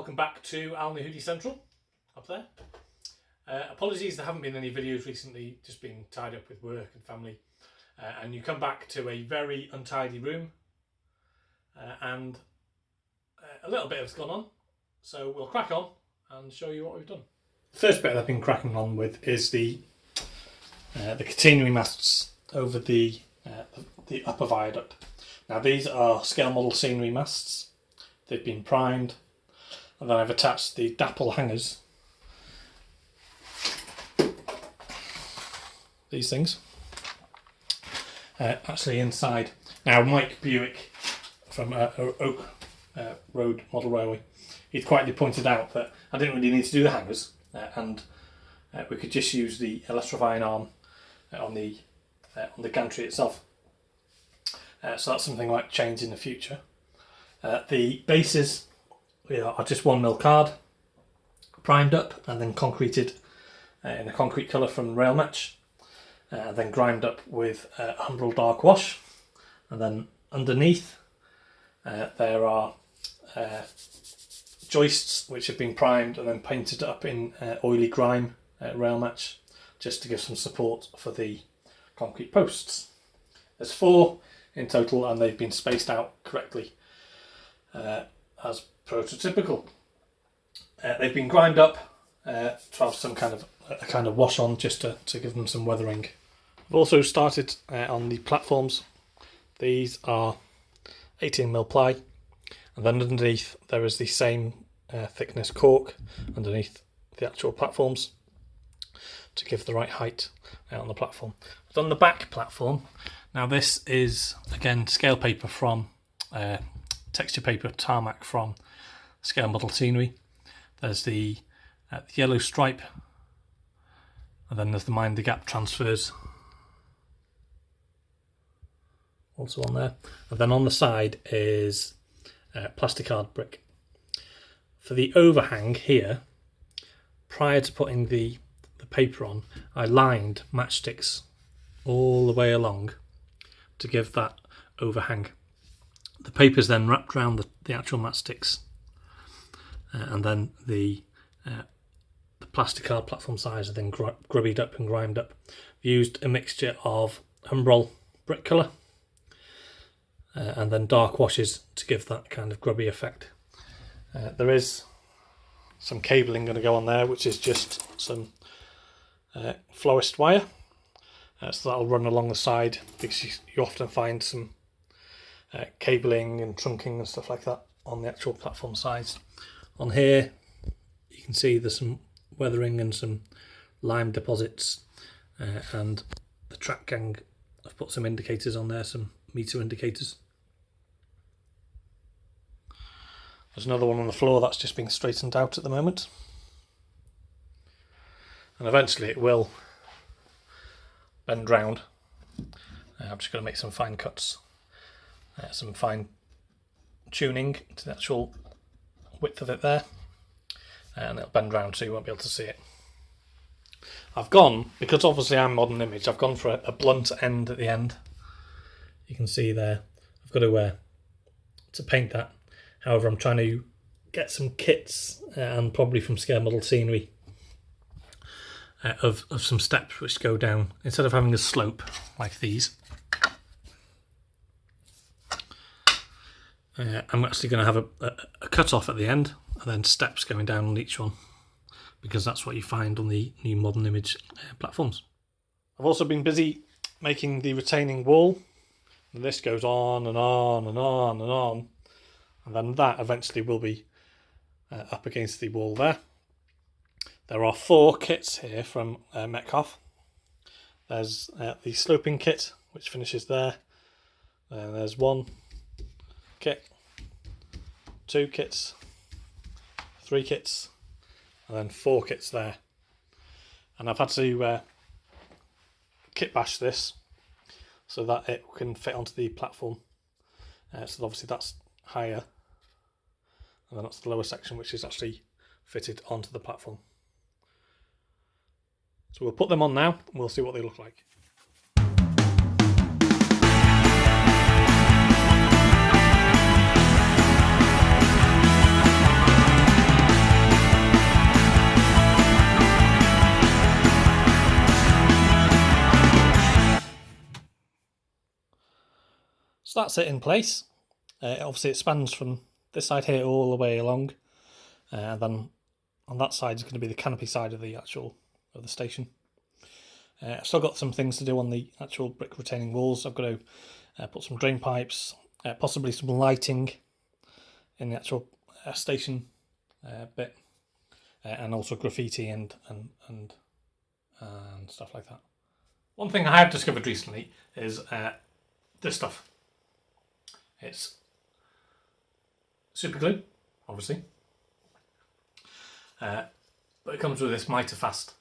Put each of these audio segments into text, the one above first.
welcome back to Alnahudy Central, up there. Apologies, there haven't been any videos recently, just been tied up with work and family. And you come back to a very untidy room and a little bit has gone on. So we'll crack on and show you what we've done. The first bit I've been cracking on with is the catenary masts over the upper viaduct. Now these are scale model scenery masts. They've been primed, and then I've attached the dapple hangers. These things. Actually inside. Now Mike Buick from Oak Road Model Railway, he'd quietly pointed out that I didn't really need to do the hangers, and we could just use the electrifying arm on the gantry itself. So that's something I might change in the future. The bases are just 1mm card, primed up and then concreted in a concrete colour from Rail Match, then grimed up with Humbrol Dark Wash, and then underneath there are joists which have been primed and then painted up in oily grime Rail Match, just to give some support for the concrete posts. There's 4 in total, and they've been spaced out correctly as prototypical. They've been grimed up to have some kind of wash on, just to give them some weathering. I've also started on the platforms. These are 18mm ply, and then underneath there is the same thickness cork underneath the actual platforms to give the right height on the platform. But on the back platform, now this is again scale paper from texture paper tarmac from Scale Model Scenery. There's the yellow stripe, and then there's the Mind the Gap transfers also on there, and then on the side is plasticard brick. For the overhang here, prior to putting the paper on, I lined matchsticks all the way along to give that overhang. The paper's then wrapped around the actual matchsticks, and then the plasticard platform sides are then grubbied up and grimed up. I've used a mixture of Humbrol brick colour and then dark washes to give that kind of grubby effect. There is some cabling going to go on there, which is just some florist wire, so that'll run along the side, because you often find some cabling and trunking and stuff like that on the actual platform sides. On here you can see there's some weathering and some lime deposits, and the track gang, I've put some indicators on there, some meter indicators. There's another one on the floor that's just being straightened out at the moment, and eventually it will bend round. I'm just going to make some fine cuts, some fine tuning to the actual width of it there, and it'll bend round so you won't be able to see it. I've gone, because obviously I'm Modern Image, I've gone for a blunt end at the end. You can see there, I've got to paint that. However, I'm trying to get some kits, and probably from Scale Model Scenery, of some steps which go down, instead of having a slope like these. I'm actually going to have a cut off at the end, and then steps going down on each one, because that's what you find on the new Modern Image platforms. I've also been busy making the retaining wall, and this goes on and on and on and on, and then that eventually will be up against the wall there. There are 4 kits here from Metcalfe. There's the sloping kit, which finishes there. There's 1 kit, 2 kits, 3 kits, and then 4 kits there. And I've had to kit bash this so that it can fit onto the platform. So obviously that's higher, and then that's the lower section, which is actually fitted onto the platform. So we'll put them on now, and we'll see what they look like. So that's it in place. Obviously it spans from this side here all the way along, and then on that side is going to be the canopy side of the station. I've still got some things to do on the actual brick retaining walls. I've got to put some drain pipes, possibly some lighting in the actual station bit, and also graffiti and stuff like that. One thing I have discovered recently is this stuff. It's super glue, obviously, but it comes with this Mitafast.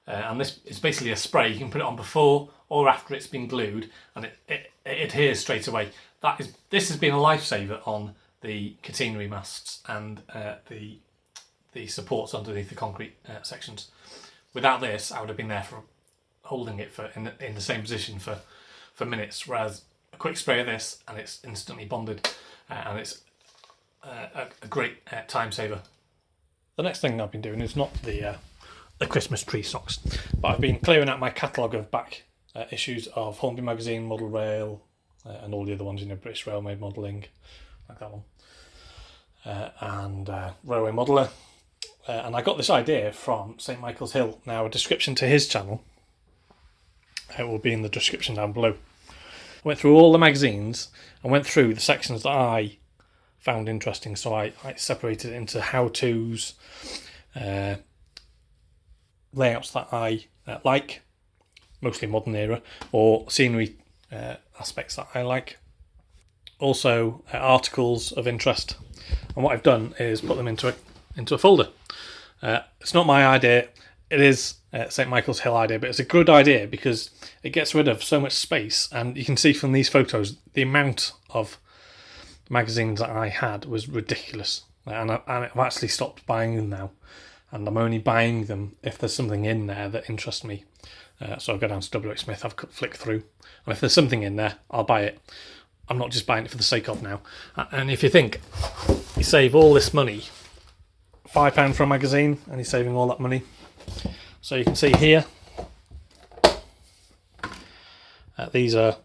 And this is basically a spray. You can put it on before or after it's been glued, and it adheres straight away. This has been a lifesaver on the catenary masts and the supports underneath the concrete sections. Without this, I would have been there for holding it in the same position for minutes. Whereas a quick spray of this and it's instantly bonded, and it's a great time saver. The next thing I've been doing is not the Christmas tree socks, but I've been clearing out my catalogue of back issues of Hornby Magazine, Model Rail, and all the other ones, British Railway Modelling, like that one, and Railway Modeller. And I got this idea from St Michael's Hill. Now, a description to his channel, it will be in the description down below. I went through all the magazines and went through the sections that I found interesting, so I separated it into how-tos, layouts that I like, mostly modern era, or scenery aspects that I like. Also articles of interest, and what I've done is put them into a folder. It's not my idea, it is St Michael's Hill idea, but it's a good idea because it gets rid of so much space, and you can see from these photos the amount of magazines that I had was ridiculous, and I've actually stopped buying them now. And I'm only buying them if there's something in there that interests me. So I'll go down to WH Smith, have a flick through, and if there's something in there, I'll buy it. I'm not just buying it for the sake of now. And if you think you save all this money, £5 for a magazine, and you're saving all that money. So you can see here, these are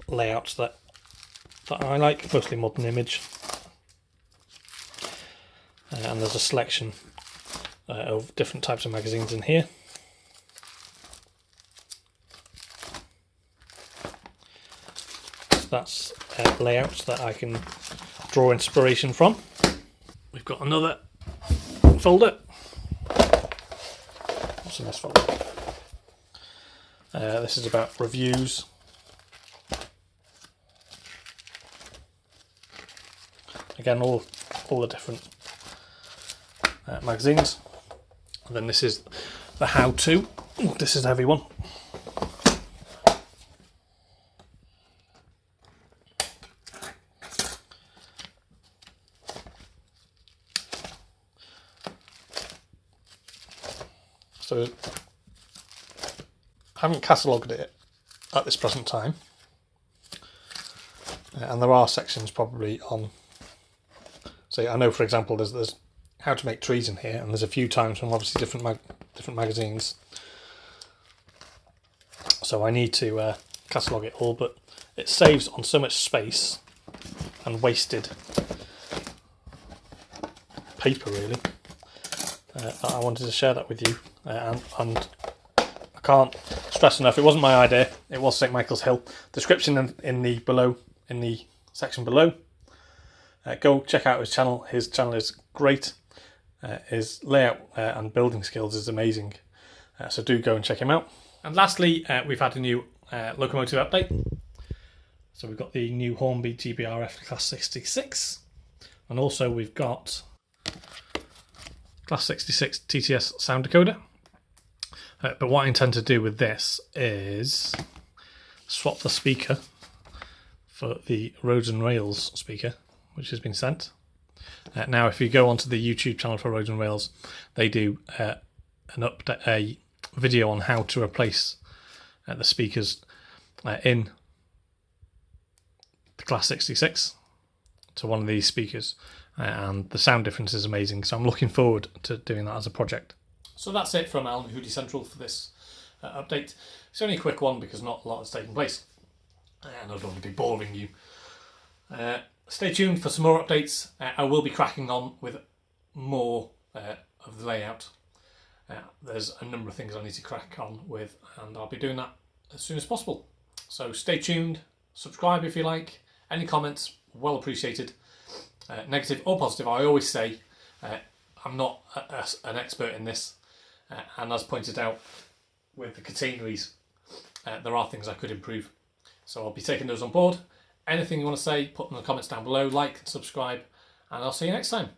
layouts that I like, mostly modern image. And there's a selection of different types of magazines in here. That's layouts that I can draw inspiration from. We've got another folder. What's in this folder? This is about reviews. Again, all the different magazines. And then this is the how-to. This is a heavy one. So I haven't catalogued it at this present time, and there are sections probably on, say, I know for example there's how to make trees in here, and there's a few times from obviously different magazines, so I need to catalogue it all, but it saves on so much space and wasted paper really. I wanted to share that with you, and I can't stress enough, it wasn't my idea, it was St Michael's Hill. Description in the section below. Go check out his channel. His channel is great. His layout and building skills is amazing, so do go and check him out. And lastly, we've had a new locomotive update. So we've got the new Hornby GBRF Class 66, and also we've got Class 66 TTS sound decoder. But what I intend to do with this is swap the speaker for the Roads and Rails speaker, which has been sent. Now, if you go onto the YouTube channel for Roads and Rails, they do a video on how to replace the speakers in the Class 66 to one of these speakers, and the sound difference is amazing, so I'm looking forward to doing that as a project. So that's it from Alnahudy Central for this update. It's only a quick one because not a lot has taken place, and I don't want to be boring you. Stay tuned for some more updates. I will be cracking on with more of the layout. There's a number of things I need to crack on with, and I'll be doing that as soon as possible. So stay tuned, subscribe if you like. Any comments, well appreciated. Negative or positive, I always say I'm not an expert in this, and as pointed out with the catenaries, there are things I could improve. So I'll be taking those on board. Anything you want to say, put in the comments down below, like and subscribe, and I'll see you next time.